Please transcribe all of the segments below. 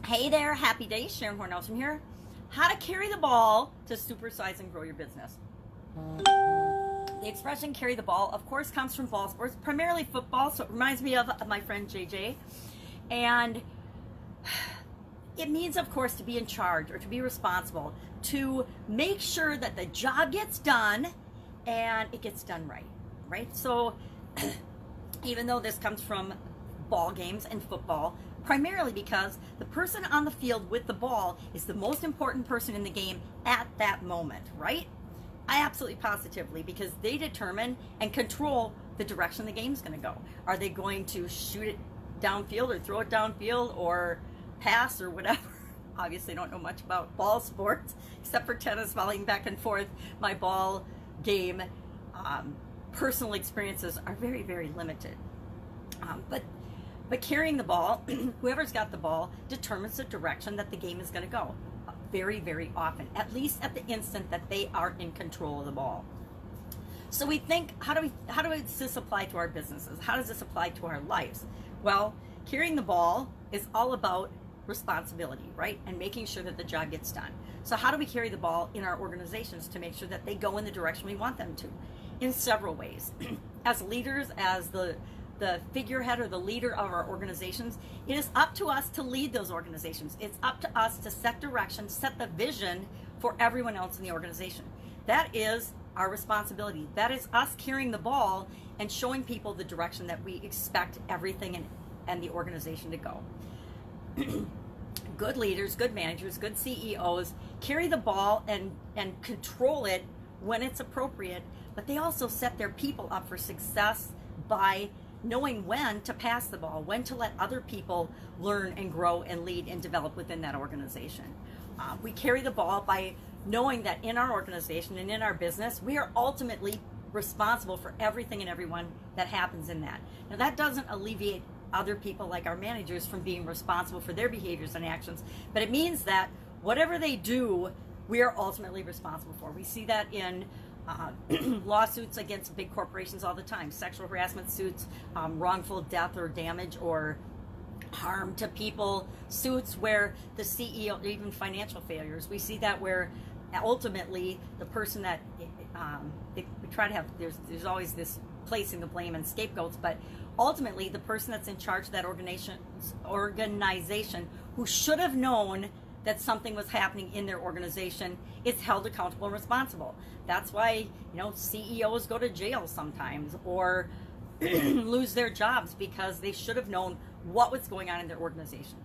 Hey there, happy day. Sharon Horne-Ellstrom here. How to carry the ball to supersize and grow your business. The expression carry the ball, of course, comes from ball sports, primarily football, so it reminds me of my friend JJ. And it means, of course, to be in charge or to be responsible, to make sure that the job gets done and it gets done right? So even though this comes from ball games and football, primarily because the person on the field with the ball is the most important person in the game at that moment, right? I absolutely positively, because they determine and control the direction the game's going to go. Are they going to shoot it downfield or throw it downfield or pass or whatever? Obviously, I don't know much about ball sports except for tennis, volleying back and forth. My ball game personal experiences are very, very limited. But carrying the ball, whoever's got the ball determines the direction that the game is going to go very, very often, at least at the instant that they are in control of the ball. So we think, how does this apply to our businesses? How does this apply to our lives? Well, carrying the ball is all about responsibility, right? And making sure that the job gets done. So how do we carry the ball in our organizations to make sure that they go in the direction we want them to? In several ways. As leaders, as the figurehead or the leader of our organizations, it is up to us to lead those organizations. It's up to us to set direction, set the vision for everyone else in the organization. That is our responsibility. That is us carrying the ball and showing people the direction that we expect everything and the organization to go. Good leaders, good managers, good CEOs carry the ball and control it when it's appropriate, but they also set their people up for success by knowing when to pass the ball, when to let other people learn and grow and lead and develop within that organization. We carry the ball by knowing that in our organization and in our business, we are ultimately responsible for everything and everyone that happens in that. Now, that doesn't alleviate other people like our managers from being responsible for their behaviors and actions, but it means that whatever they do, we are ultimately responsible for. We see that in lawsuits against big corporations all the time, sexual harassment suits, wrongful death or damage or harm to people, suits where the CEO, even financial failures, we see that where ultimately the person that we try to have, there's always this placing the blame and scapegoats, but ultimately the person that's in charge of that organization who should have known that something was happening in their organization is held accountable and responsible. That's why, CEOs go to jail sometimes or lose their jobs, because they should have known what was going on in their organization.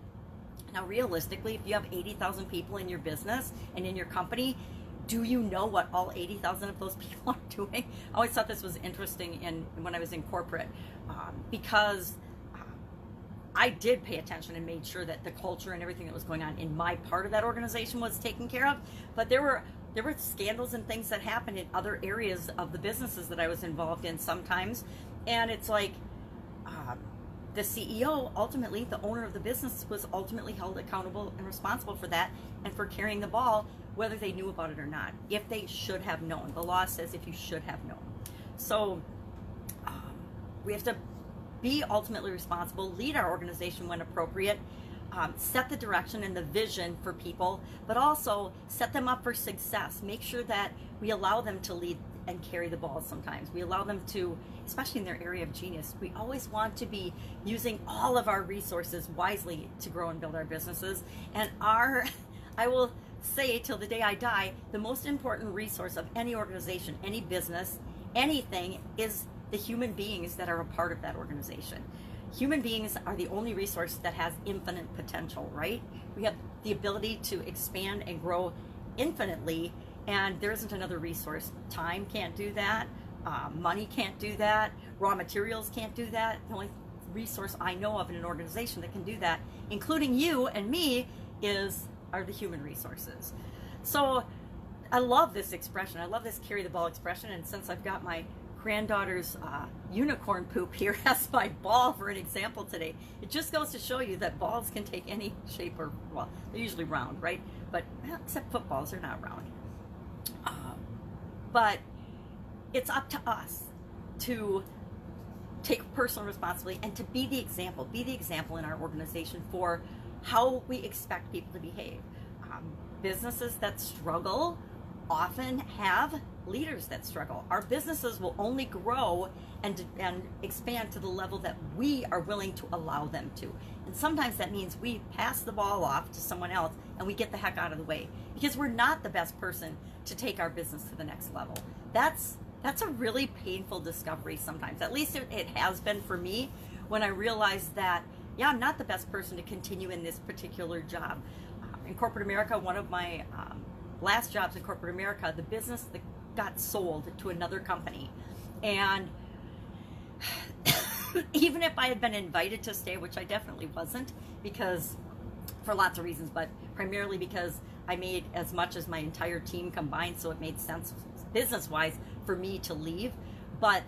Now, realistically, if you have 80,000 people in your business and in your company, do you know what all 80,000 of those people are doing? I always thought this was interesting when I was in corporate, because I did pay attention and made sure that the culture and everything that was going on in my part of that organization was taken care of. But there were scandals and things that happened in other areas of the businesses that I was involved in sometimes. And it's like the CEO, ultimately, the owner of the business, was ultimately held accountable and responsible for that and for carrying the ball, whether they knew about it or not, if they should have known. The law says if you should have known. So we have to be ultimately responsible, lead our organization when appropriate, set the direction and the vision for people, but also set them up for success. Make sure that we allow them to lead and carry the ball sometimes. We allow them to, especially in their area of genius, we always want to be using all of our resources wisely to grow and build our businesses. And I will say till the day I die, the most important resource of any organization, any business, anything is the human beings that are a part of that organization. Human beings are the only resource that has infinite potential, right? We have the ability to expand and grow infinitely, and there isn't another resource. Time can't do that. Money can't do that. Raw materials can't do that. The only resource I know of in an organization that can do that, including you and me, are the human resources. So I love this expression. I love this carry the ball expression, and since I've got my granddaughter's unicorn poop here as my ball for an example today, it just goes to show you that balls can take any shape, or, well, they're usually round, right? But except footballs, they're not round. But it's up to us to take personal responsibility and to be the example in our organization for how we expect people to behave. Businesses that struggle often have leaders that struggle. Our businesses will only grow and expand to the level that we are willing to allow them to. And sometimes that means we pass the ball off to someone else and we get the heck out of the way because we're not the best person to take our business to the next level. That's a really painful discovery sometimes. At least it has been for me when I realized that, yeah, I'm not the best person to continue in this particular job. In corporate America, one of my last jobs in corporate America, the business that got sold to another company. And even if I had been invited to stay, which I definitely wasn't, because for lots of reasons, but primarily because I made as much as my entire team combined, so it made sense business-wise for me to leave. But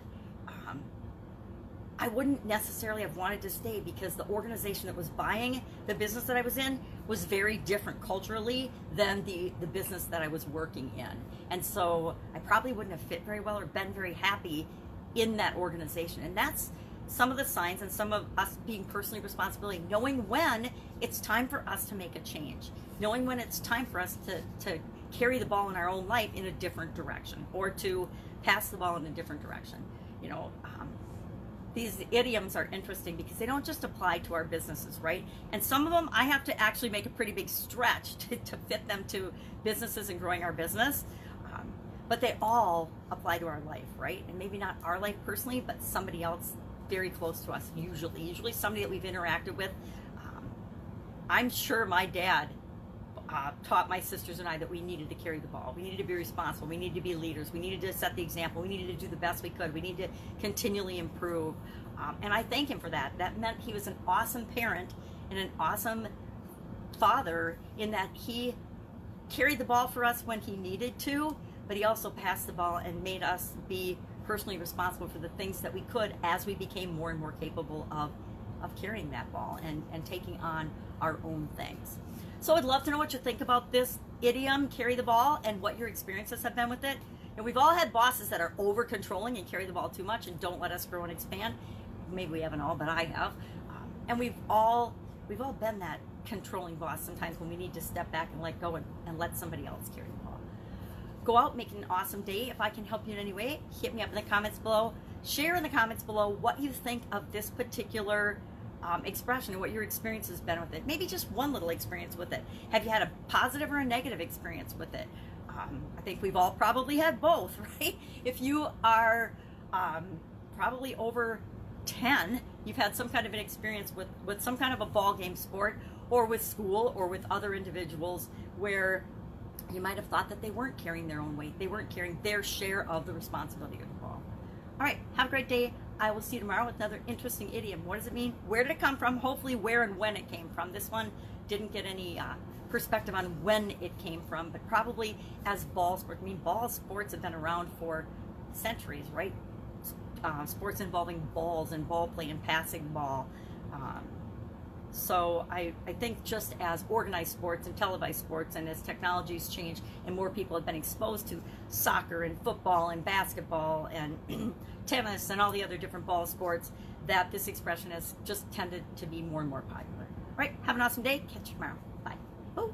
I wouldn't necessarily have wanted to stay because the organization that was buying the business that I was in was very different culturally than the business that I was working in. And so I probably wouldn't have fit very well or been very happy in that organization. And that's some of the signs and some of us being personally responsible, knowing when it's time for us to make a change, knowing when it's time for us to carry the ball in our own life in a different direction or to pass the ball in a different direction. You know, these idioms are interesting because they don't just apply to our businesses, right? And some of them I have to actually make a pretty big stretch to fit them to businesses and growing our business. But they all apply to our life, right? And maybe not our life personally, but somebody else very close to us, usually somebody that we've interacted with. I'm sure my dad taught my sisters and I that we needed to carry the ball. We needed to be responsible. We needed to be leaders. We needed to set the example. We needed to do the best we could. We need to continually improve. And I thank him for that. That meant he was an awesome parent and an awesome father in that he carried the ball for us when he needed to, but he also passed the ball and made us be personally responsible for the things that we could as we became more and more capable of carrying that ball and taking on our own things. So I'd love to know what you think about this idiom, carry the ball, and what your experiences have been with it. And we've all had bosses that are over controlling and carry the ball too much and don't let us grow and expand. Maybe we haven't all, but I have. And we've all been that controlling boss sometimes when we need to step back and let go and let somebody else carry the ball. Go out, make it an awesome day. If I can help you in any way, hit me up in the comments below. Share in the comments below what you think of this particular expression and what your experience has been with it. Maybe just one little experience with it. Have you had a positive or a negative experience with it? I think we've all probably had both, right? If you are probably over 10, you've had some kind of an experience with some kind of a ball game sport or with school or with other individuals where you might have thought that they weren't carrying their own weight. They weren't carrying their share of the responsibility of the ball. All right, have a great day. I will see you tomorrow with another interesting idiom. What does it mean? Where did it come from? Hopefully where and when it came from. This one didn't get any perspective on when it came from, but probably as ball sports. I mean, ball sports have been around for centuries, right? Sports involving balls and ball play and passing ball. So I think just as organized sports and televised sports and as technologies change and more people have been exposed to soccer and football and basketball and tennis and all the other different ball sports, that this expression has just tended to be more and more popular. All right, have an awesome day. Catch you tomorrow. Bye. Woo.